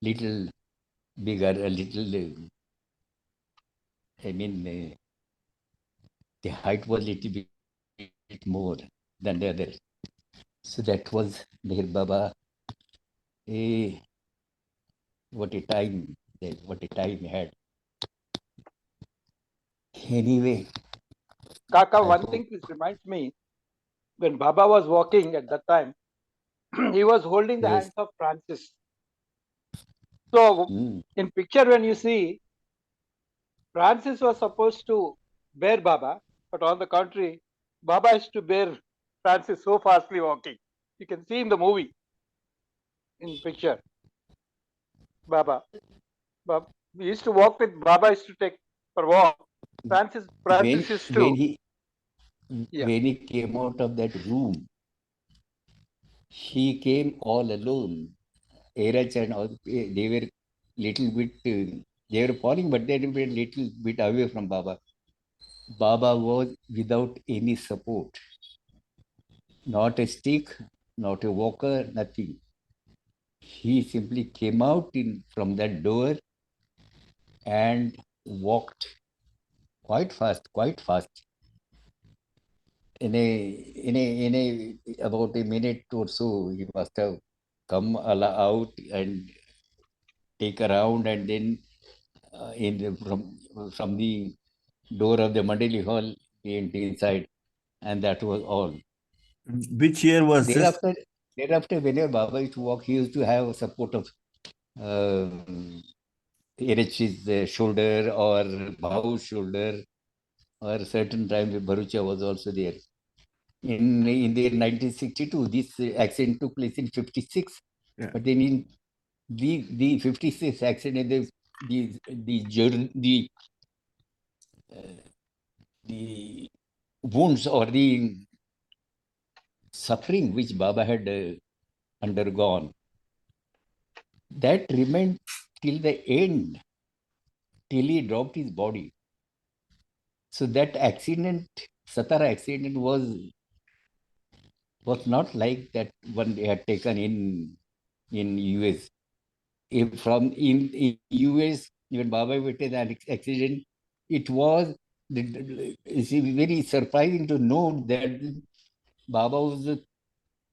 little bigger, a little. I mean, the height was little bit more than the other. So that was Meher Baba. Eh, what a time! What a time he had. Anyway, Kaka, I one hope. thing which reminds me, when Baba was walking at that time, he was holding the Yes. hands of Francis. So Mm. in picture when you see, Francis was supposed to bear Baba, but on the contrary, Baba is to bear Francis so fastly walking. You can see in the movie, in picture, Baba. Baba we used to walk with Baba used to take for walk. When Francis used when to, he yeah. when he came out of that room, he came all alone. Erach and all, they were little bit, they were falling, but they were little bit away from Baba. Baba was without any support, not a stick, not a walker, nothing. He simply came out from that door and walked quite fast. In a about a minute or so, he must have come out and take around, and then from the door of the Mandali hall he went inside, and that was all. Which year was this? Thereafter, whenever Baba used to walk, he used to have support of uh, Erech's shoulder or Bau's shoulder, or certain times Bharucha was also there. In the 1962, this accident took place in 56, Yeah. but then in the 56 accident, the wounds or the suffering which Baba had undergone, that remained till the end, till he dropped his body. So that accident, Satara accident, was not like that one they had taken in US. If from in US, when Baba witnessed an accident, it was it's very surprising to note that Baba was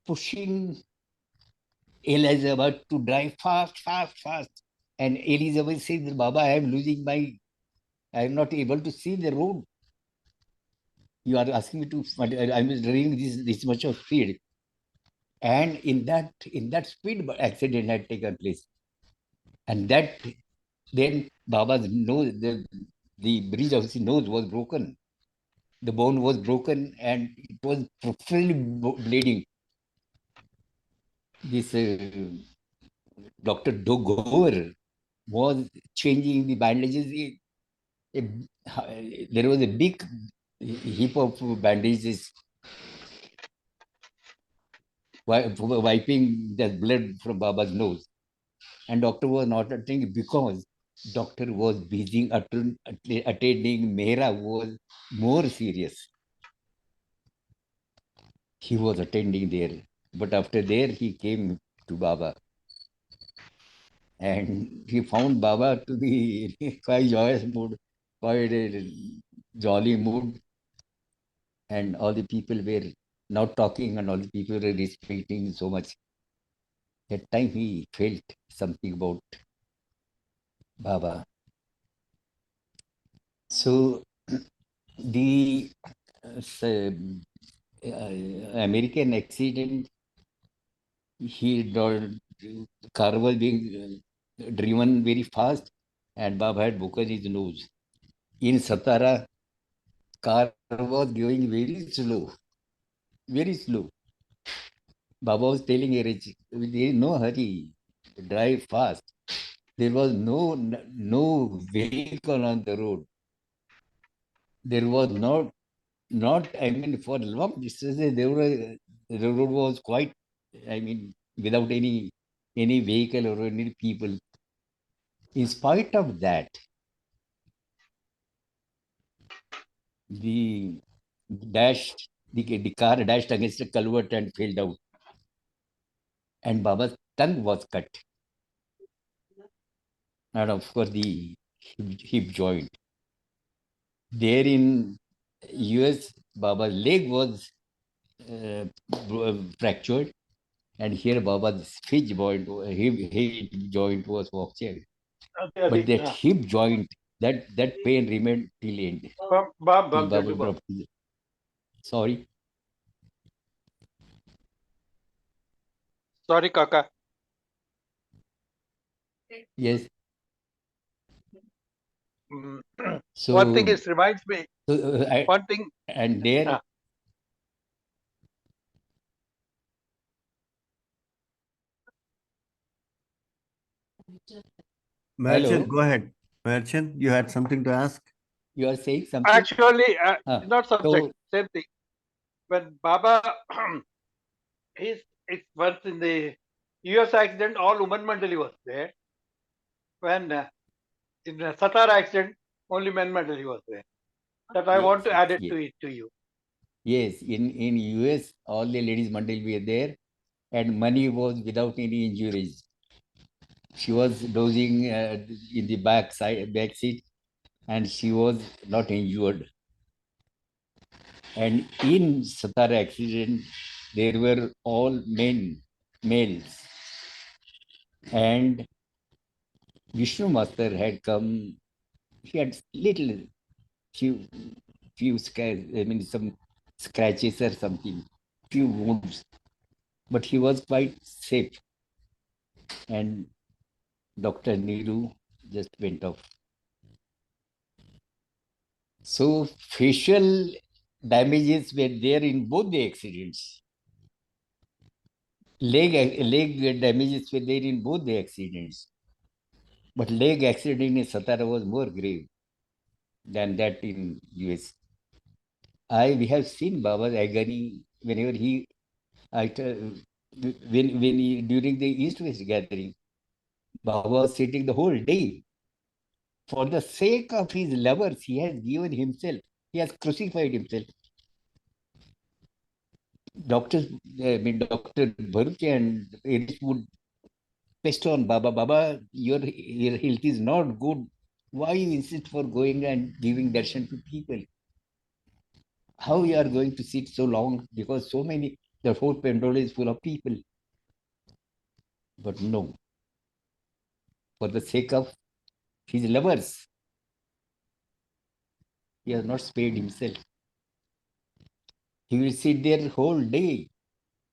pushing Elizabeth to drive fast. And Elizabeth says, Baba, I am not able to see the road. You are asking me to, I'm driving this much of speed. And in that speed, accident had taken place. And that, then Baba's nose, the bridge of his nose was broken. The bone was broken and it was profoundly bleeding. This Dr. Dogover was changing the bandages. There was a big heap of bandages wiping the blood from Baba's nose. And doctor was not attending because doctor was busy attending Mehra, who was more serious. He was attending there. But after there, he came to Baba. And he found Baba to be quite joyous mood, quite a jolly mood. And all the people were not talking, and all the people were respecting so much. That time he felt something about Baba. So the American accident, car was being driven very fast, and Baba had broken his nose. In Satara, car was going very slow, very slow. Baba was telling Erich, there is no hurry, drive fast. There was no vehicle on the road. There was not I mean for long distances the road was quite, I mean, without any vehicle or any people. In spite of that, the the car dashed against a culvert and fell down. And Baba's tongue was cut. And of course, the hip joint. There in US, Baba's leg was fractured, and here Baba's hip joint was fractured. But that hip joint, that pain remained till end, till Baba dropped. Sorry. Sorry, Kaka. Yes. Mm. So, One thing is reminds me. One thing. And there, Merchant, hello, go ahead. Merchant, you had something to ask? you are saying something? Actually, Ah, not subject. so, Same thing. When Baba, he's once in the US accident, all Woman Mandali was there. When in the Satara accident, only Men Mandali was there. That I want yes, to yes, add it yes. to you. Yes, in US, all the ladies mandal were there, and Mani was without any injuries. She was dozing in the back seat, and she was not injured. And in Satara accident, there were all males, and Vishnu Master had come. He had few, some scratches or something, few wounds, but he was quite safe. And Dr. Neeru just went off. So facial damages were there in both the accidents. Leg damages were there in both the accidents. But leg accident in Satara was more grave than that in US. We have seen Baba's agony whenever during the East-West gathering, Baba was sitting the whole day. For the sake of his lovers, he has given himself. He has crucified himself. Dr. Bharuch and Erish would pester on Baba. Baba, your health is not good. Why you insist for going and giving darshan to people? How you are going to sit so long? Because the whole pandal is full of people. But no, for the sake of his lovers, he has not spared himself. He will sit there whole day,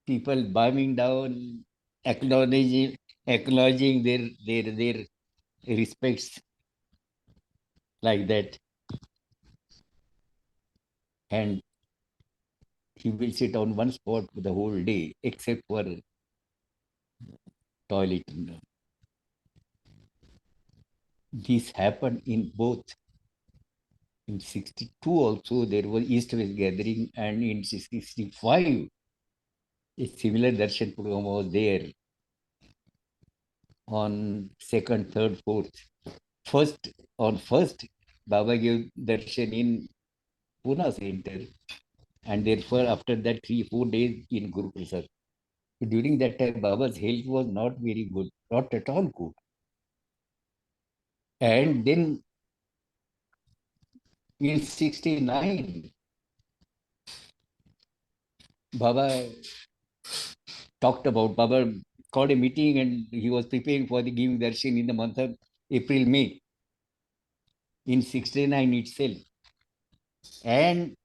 people bowing down, acknowledging their respects like that. And he will sit on one spot for the whole day, except for toilet. This happened in both. In 62 also, there was East-West gathering, and in 65, a similar darshan program was there on second, third, fourth. First, Baba gave darshan in Pune Center, and therefore after that 3 4 days in Guruprasad. During that time, Baba's health was not very good, not at all good. And then in 69, Baba Baba called a meeting, and he was preparing for the giving darshan in the month of April, May in 69 itself. And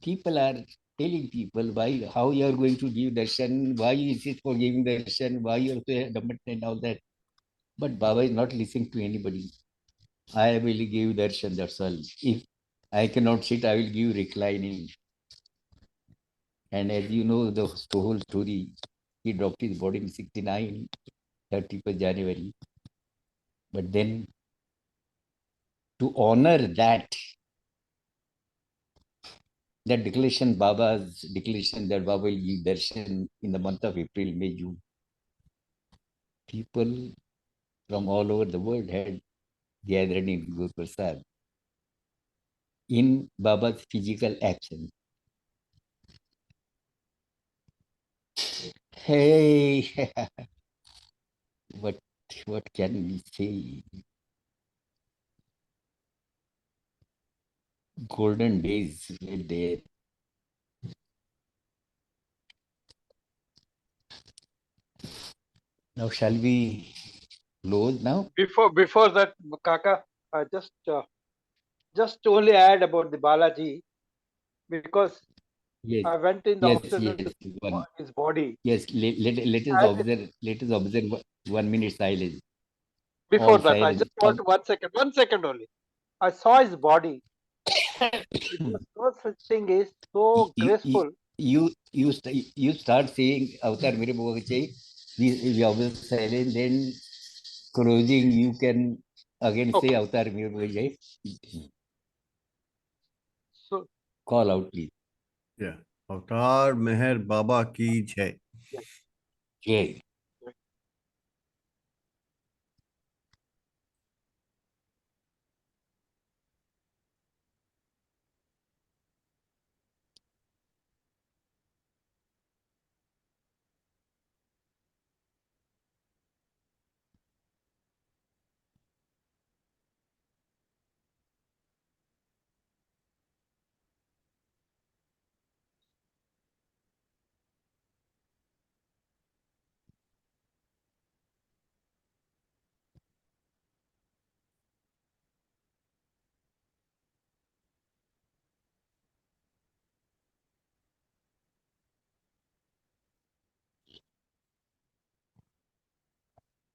people are telling people how you are going to give darshan, why is it for giving darshan, why you have to have and all that. But Baba is not listening to anybody. I will give darshan, that's all. If I cannot sit, I will give reclining. And as you know, the whole story, he dropped his body in 69, 31st January. But then to honor that declaration, Baba's declaration that Baba will give darshan in the month of April, May, June, people from all over the world had gathered in Guruprasad. in Baba's physical action. Hey, what what can we say? Golden days were there. Now shall we close now? Before that, Kaka, I just only add about the Balaji, because Yes, I went in the yes, afternoon yes. to see his body. Yes, let us And observe. Let us observe 1 minute silence. before All that, I silence. just want 1 second only. I saw his body. It was so thing is you, so you, graceful. you start saying avatar mere bhag chai. We observe silence. Then closing, you can again say Okay, avatar mere bhag chai. so Call out, please. Yeah. Avatar Meher Baba ki jai. yeah, Jai. yeah.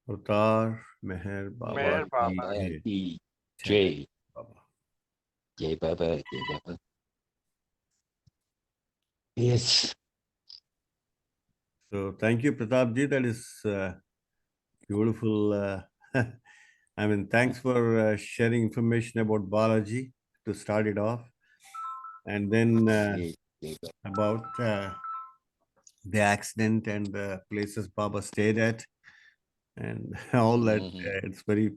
Avatar Meher Baba Meher ki Baba. jai. Ki Jai Jai. Baba. Jai Baba. Jai Baba. Yes. So thank you, Pratap ji. That is beautiful. I mean, thanks for sharing information about Balaji to start it off, and then Jai, Jai Baba. about the accident and the places Baba stayed at, and all that. Mhm. It's very,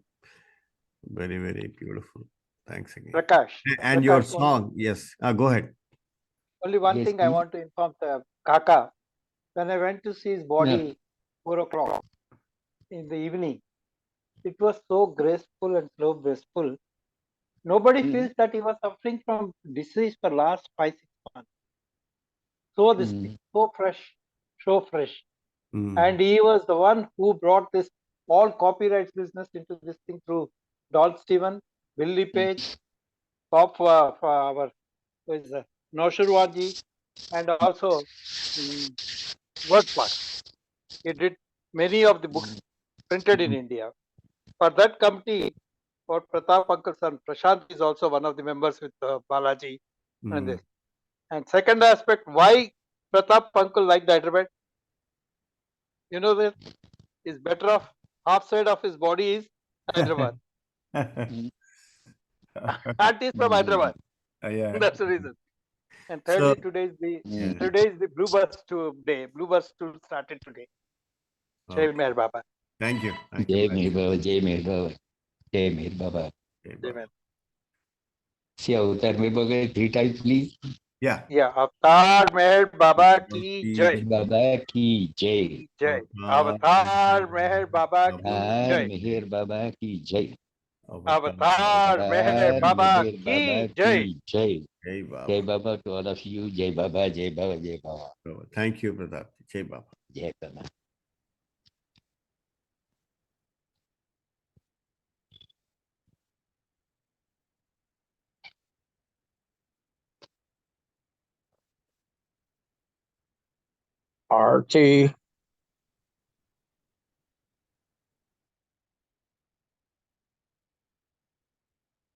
very, very beautiful. Thanks again. Prakash, And your Prakash, song, yes. Go ahead. only one Yes, thing I please. want to inform the Kaka. When I went to see his No. body 4 o'clock in the evening, it was so graceful and so graceful. Nobody Mhm. feels that he was suffering from disease for last 5 6 months. So this thing, Mhm. so fresh, so fresh. Mm. And he was the one who brought this all copyrights business into this thing through Don Steven, Billy Page, Pop for our who is Noshurwaji, and also um, Wordplug. He did many of the books printed in India. For that committee, for Pratap Uncle son, Prashant is also one of the members with Balaji and Mm. this. And second aspect, why Pratap Uncle liked Hyderabad? You know that is better off half side of his body is Hyderabad. Mhm. Heart is from Mhm. Hyderabad. Yeah. That's the reason. And So, thirdly, yeah. Mhm. today is the Blue Bus day. Blue Bus 2 started today. Jai Okay. Meher Baba. Thank you. Thank you. Jai Meer Baba. Jai Meer Baba. Jai Meer Baba. Okay, Jai bye. Meher. Say avatar mere bhag 3 times, please. Yeah. Yeah, Avatar Meher Baba ki Jai. Meer Baba ki Jai. Ki Jai. Avatar Avatar Meher Baba ki Baba Avatar Jai. ki Meher Baba ki Jai. Avatar Avatar Meher Avatar Baba Meher Baba ki Jai. ki Jai. Jai Jai Baba. Baba to all of you. Jai Baba. Jai Baba. Jai Baba. Thank you, Pratap. Jai Baba. Jai Baba. RT